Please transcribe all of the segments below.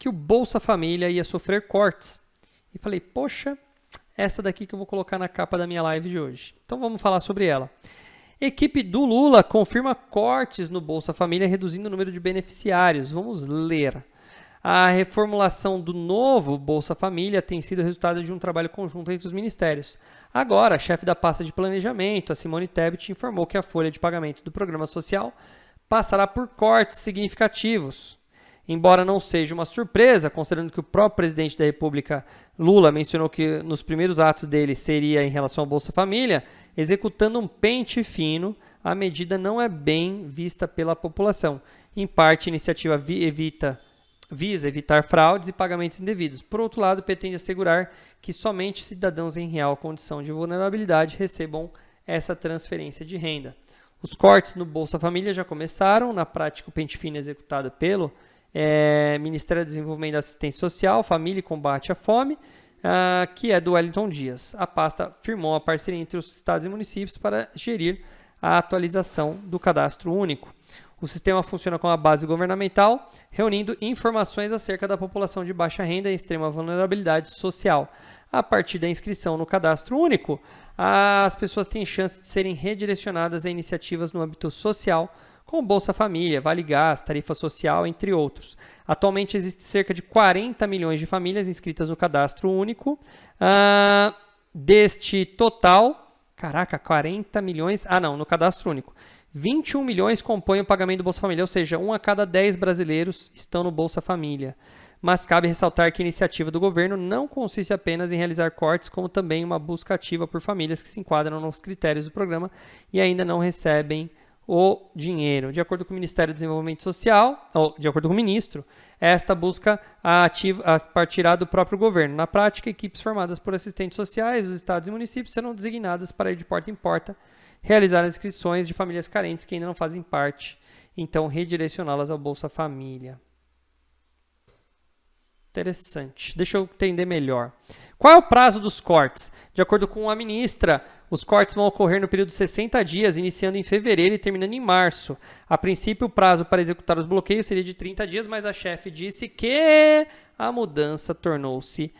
que o Bolsa Família ia sofrer cortes. E falei, poxa, essa daqui que eu vou colocar na capa da minha live de hoje. Então vamos falar sobre ela. Equipe do Lula confirma cortes no Bolsa Família, reduzindo o número de beneficiários. Vamos ler. A reformulação do novo Bolsa Família tem sido resultado de um trabalho conjunto entre os ministérios. Agora, a chefe da pasta de planejamento, a Simone Tebet, informou que a folha de pagamento do programa social passará por cortes significativos. Embora não seja uma surpresa, considerando que o próprio presidente da República, Lula, mencionou que nos primeiros atos dele seria em relação ao Bolsa Família, executando um pente fino, a medida não é bem vista pela população. Em parte, a iniciativa visa evitar fraudes e pagamentos indevidos. Por outro lado, pretende assegurar que somente cidadãos em real condição de vulnerabilidade recebam essa transferência de renda. Os cortes no Bolsa Família já começaram. Na prática, o pente fino executado pelo Ministério do Desenvolvimento e da Assistência Social, Família e Combate à Fome, que é do Wellington Dias. A pasta firmou a parceria entre os estados e municípios para gerir a atualização do cadastro único. O sistema funciona com a base governamental, reunindo informações acerca da população de baixa renda e extrema vulnerabilidade social. A partir da inscrição no cadastro único, as pessoas têm chance de serem redirecionadas a iniciativas no âmbito social, como Bolsa Família, Vale Gás, Tarifa Social, entre outros. Atualmente, existe cerca de 40 milhões de famílias inscritas no cadastro único. Deste total, 40 milhões... no cadastro único. 21 milhões compõem o pagamento do Bolsa Família, ou seja, 1 a cada 10 brasileiros estão no Bolsa Família. Mas cabe ressaltar que a iniciativa do governo não consiste apenas em realizar cortes, como também uma busca ativa por famílias que se enquadram nos critérios do programa e ainda não recebem o dinheiro. De acordo com o Ministério do Desenvolvimento Social, ou de acordo com o ministro, esta busca partirá do próprio governo. Na prática, equipes formadas por assistentes sociais dos estados e municípios serão designadas para ir de porta em porta, realizar as inscrições de famílias carentes que ainda não fazem parte, então redirecioná-las ao Bolsa Família. Interessante. Deixa eu entender melhor. Qual é o prazo dos cortes? De acordo com a ministra, os cortes vão ocorrer no período de 60 dias, iniciando em fevereiro e terminando em março. A princípio, o prazo para executar os bloqueios seria de 30 dias, mas a chefe disse que a mudança tornou-se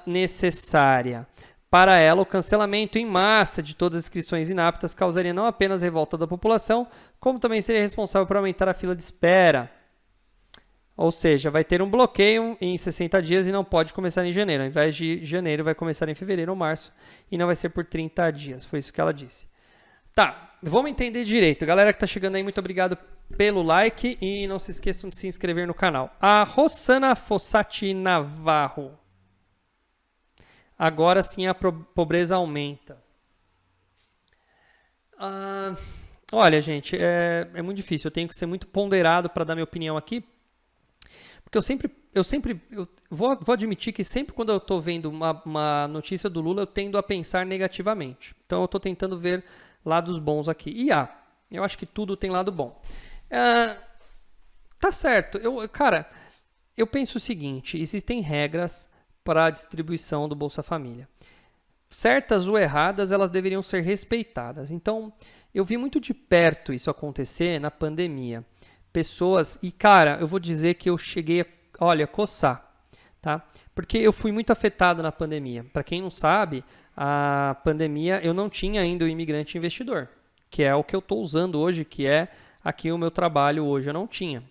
necessária. Para ela, o cancelamento em massa de todas as inscrições inaptas causaria não apenas revolta da população, como também seria responsável por aumentar a fila de espera. Ou seja, vai ter um bloqueio em 60 dias e não pode começar em janeiro. Ao invés de janeiro, vai começar em fevereiro ou março e não vai ser por 30 dias. Foi isso que ela disse. Tá, vamos entender direito. Galera que está chegando aí, muito obrigado pelo like e não se esqueçam de se inscrever no canal. A Rossana Fossati Navarro. Agora sim a pobreza aumenta. Olha, gente, é muito difícil. Eu tenho que ser muito ponderado para dar minha opinião aqui. Porque eu vou admitir que sempre quando eu estou vendo uma notícia do Lula, eu tendo a pensar negativamente. Então eu estou tentando ver lados bons aqui. E eu acho que tudo tem lado bom. Tá certo. Eu penso o seguinte, existem regras para a distribuição do Bolsa Família. Certas ou erradas, elas deveriam ser respeitadas. Então, eu vi muito de perto isso acontecer na pandemia. Pessoas, e cara, eu vou dizer que eu cheguei a coçar, tá? Porque eu fui muito afetado na pandemia. Para quem não sabe, a pandemia eu não tinha ainda o imigrante investidor, que é o que eu estou usando hoje, que é aqui o meu trabalho hoje. Eu não tinha,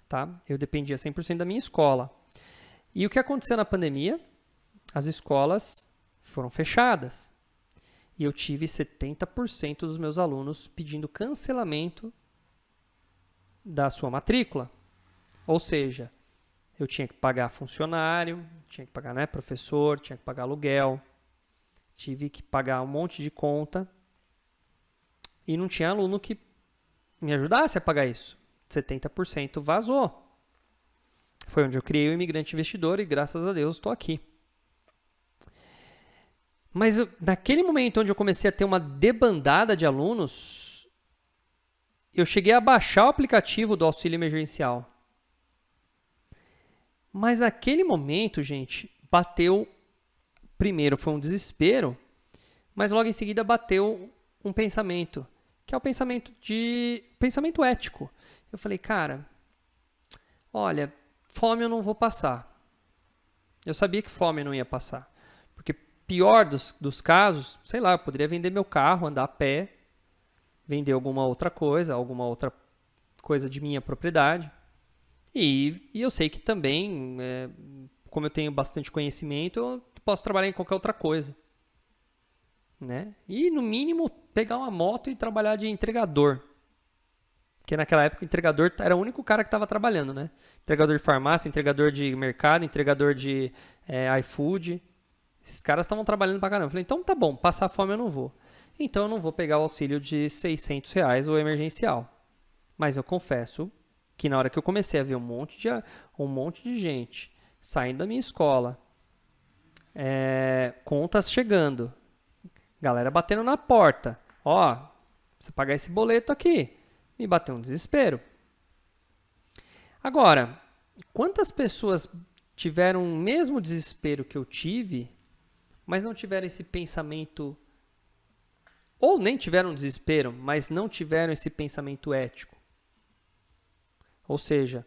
tá? Eu dependia 100% da minha escola. E o que aconteceu na pandemia? As escolas foram fechadas. E eu tive 70% dos meus alunos pedindo cancelamento da sua matrícula. Ou seja, eu tinha que pagar funcionário, tinha que pagar professor, tinha que pagar aluguel, tive que pagar um monte de conta e não tinha aluno que me ajudasse a pagar isso. 70% vazou. Foi onde eu criei o Imigrante Investidor e graças a Deus estou aqui. Mas naquele momento onde eu comecei a ter uma debandada de alunos, eu cheguei a baixar o aplicativo do auxílio emergencial. Mas naquele momento, gente, bateu, primeiro foi um desespero, mas logo em seguida bateu um pensamento, que é o pensamento ético. Eu falei, cara, olha, fome eu não vou passar. Eu sabia que fome eu não ia passar. Porque pior dos casos, sei lá, eu poderia vender meu carro, andar a pé, vender alguma outra coisa de minha propriedade. E eu sei que também, como eu tenho bastante conhecimento, eu posso trabalhar em qualquer outra coisa. Né? E, no mínimo, pegar uma moto e trabalhar de entregador. Porque naquela época o entregador era o único cara que estava trabalhando, né? Entregador de farmácia, entregador de mercado, entregador de iFood. Esses caras estavam trabalhando pra caramba. Eu falei, então tá bom, passar fome eu não vou. Então eu não vou pegar o auxílio de R$600 ou emergencial. Mas eu confesso que na hora que eu comecei a ver um monte de gente saindo da minha escola, contas chegando, galera batendo na porta, ó, você pagar esse boleto aqui, me bateu um desespero. Agora, quantas pessoas tiveram o mesmo desespero que eu tive, mas não tiveram esse pensamento, ou nem tiveram desespero, mas não tiveram esse pensamento ético? Ou seja,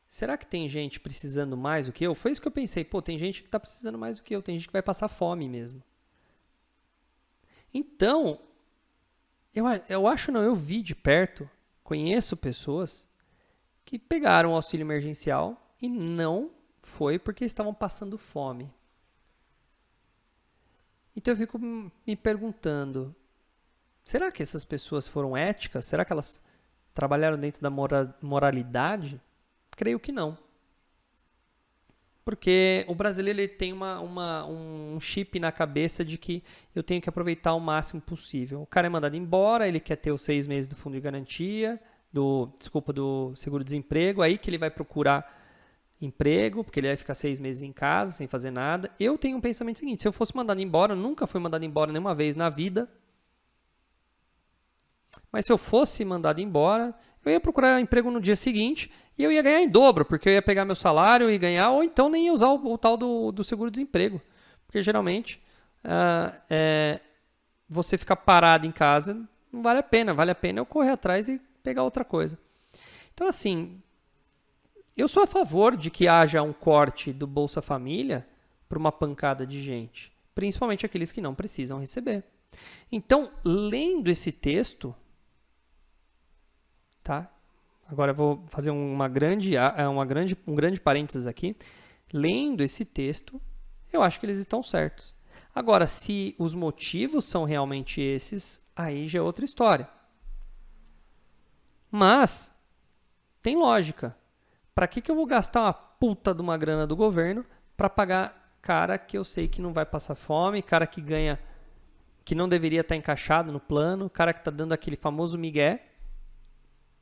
será que tem gente precisando mais do que eu? Foi isso que eu pensei, tem gente que está precisando mais do que eu, tem gente que vai passar fome mesmo. Então, eu vi de perto, conheço pessoas que pegaram o auxílio emergencial e não foi porque estavam passando fome. Então eu fico me perguntando, será que essas pessoas foram éticas? Será que elas trabalharam dentro da moralidade? Creio que não. Porque o brasileiro ele tem um chip na cabeça de que eu tenho que aproveitar o máximo possível. O cara é mandado embora, ele quer ter os 6 meses do fundo de garantia, do seguro-desemprego, aí que ele vai procurar emprego, porque ele vai ficar 6 meses em casa, sem fazer nada. Eu tenho um pensamento seguinte, se eu fosse mandado embora, eu nunca fui mandado embora nenhuma vez na vida, mas se eu fosse mandado embora, eu ia procurar emprego no dia seguinte e eu ia ganhar em dobro, porque eu ia pegar meu salário e ganhar, ou então nem ia usar o tal do seguro-desemprego. Porque geralmente você ficar parado em casa não vale a pena. Vale a pena eu correr atrás e pegar outra coisa. Então, assim, eu sou a favor de que haja um corte do Bolsa Família para uma pancada de gente, principalmente aqueles que não precisam receber. Então, lendo esse texto, tá? Agora eu vou fazer um grande parênteses aqui. Lendo esse texto, eu acho que eles estão certos. Agora, se os motivos são realmente esses, aí já é outra história. Mas, tem lógica. Para que eu vou gastar uma puta de uma grana do governo para pagar cara que eu sei que não vai passar fome, cara que ganha, que não deveria estar encaixado no plano, cara que está dando aquele famoso migué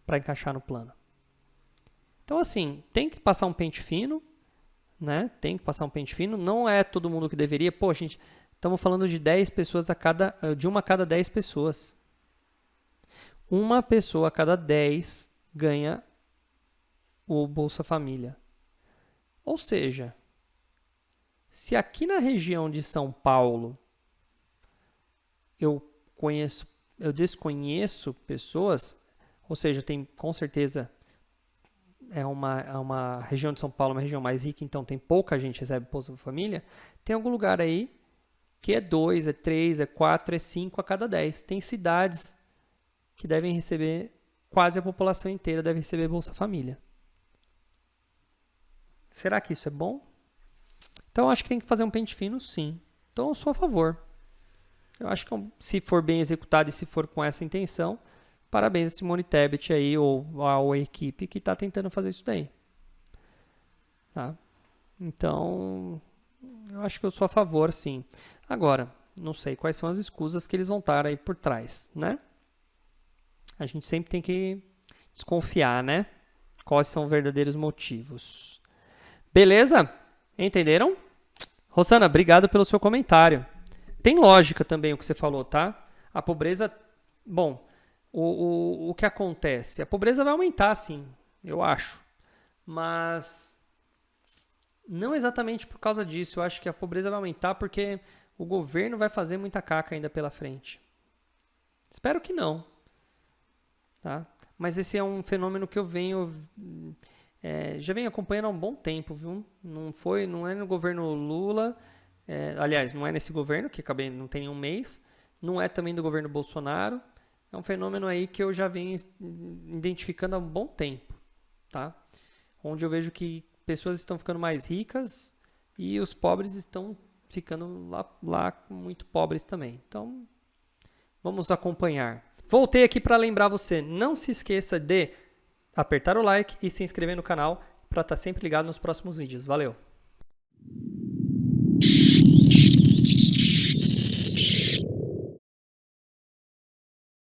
para encaixar no plano. Então, assim, tem que passar um pente fino, né? Tem que passar um pente fino. Não é todo mundo que deveria. Pô, gente, estamos falando de 10 pessoas de uma a cada 10 pessoas. Uma pessoa a cada 10 ganha o Bolsa Família. Ou seja, se aqui na região de São Paulo eu desconheço pessoas, ou seja, tem com certeza é uma região de São Paulo, uma região mais rica, então tem pouca gente que recebe Bolsa Família, tem algum lugar aí que é 2, é 3, é 4, é 5 a cada 10. Tem cidades que devem receber, quase a população inteira deve receber Bolsa Família. Será que isso é bom? Então, eu acho que tem que fazer um pente fino, sim. Então, eu sou a favor. Eu acho que se for bem executado e se for com essa intenção, parabéns a Simone Tebet aí, ou a equipe que está tentando fazer isso daí. Tá? Então, eu acho que eu sou a favor, sim. Agora, não sei quais são as escusas que eles vão estar aí por trás, né? A gente sempre tem que desconfiar, né? Quais são os verdadeiros motivos. Beleza? Entenderam? Rosana, obrigado pelo seu comentário. Tem lógica também o que você falou, tá? A pobreza... Bom, o que acontece? A pobreza vai aumentar, sim, eu acho. Mas não exatamente por causa disso. Eu acho que a pobreza vai aumentar porque o governo vai fazer muita caca ainda pela frente. Espero que não. Tá? Mas esse é um fenômeno que eu venho já vem acompanhando há um bom tempo, viu? Não é no governo Lula, aliás, não é nesse governo, que acabei não tem um mês, não é também do governo Bolsonaro, é um fenômeno aí que eu já venho identificando há um bom tempo, tá? Onde eu vejo que pessoas estão ficando mais ricas e os pobres estão ficando lá muito pobres também. Então, vamos acompanhar. Voltei aqui para lembrar você, não se esqueça de apertar o like e se inscrever no canal para estar sempre ligado nos próximos vídeos. Valeu!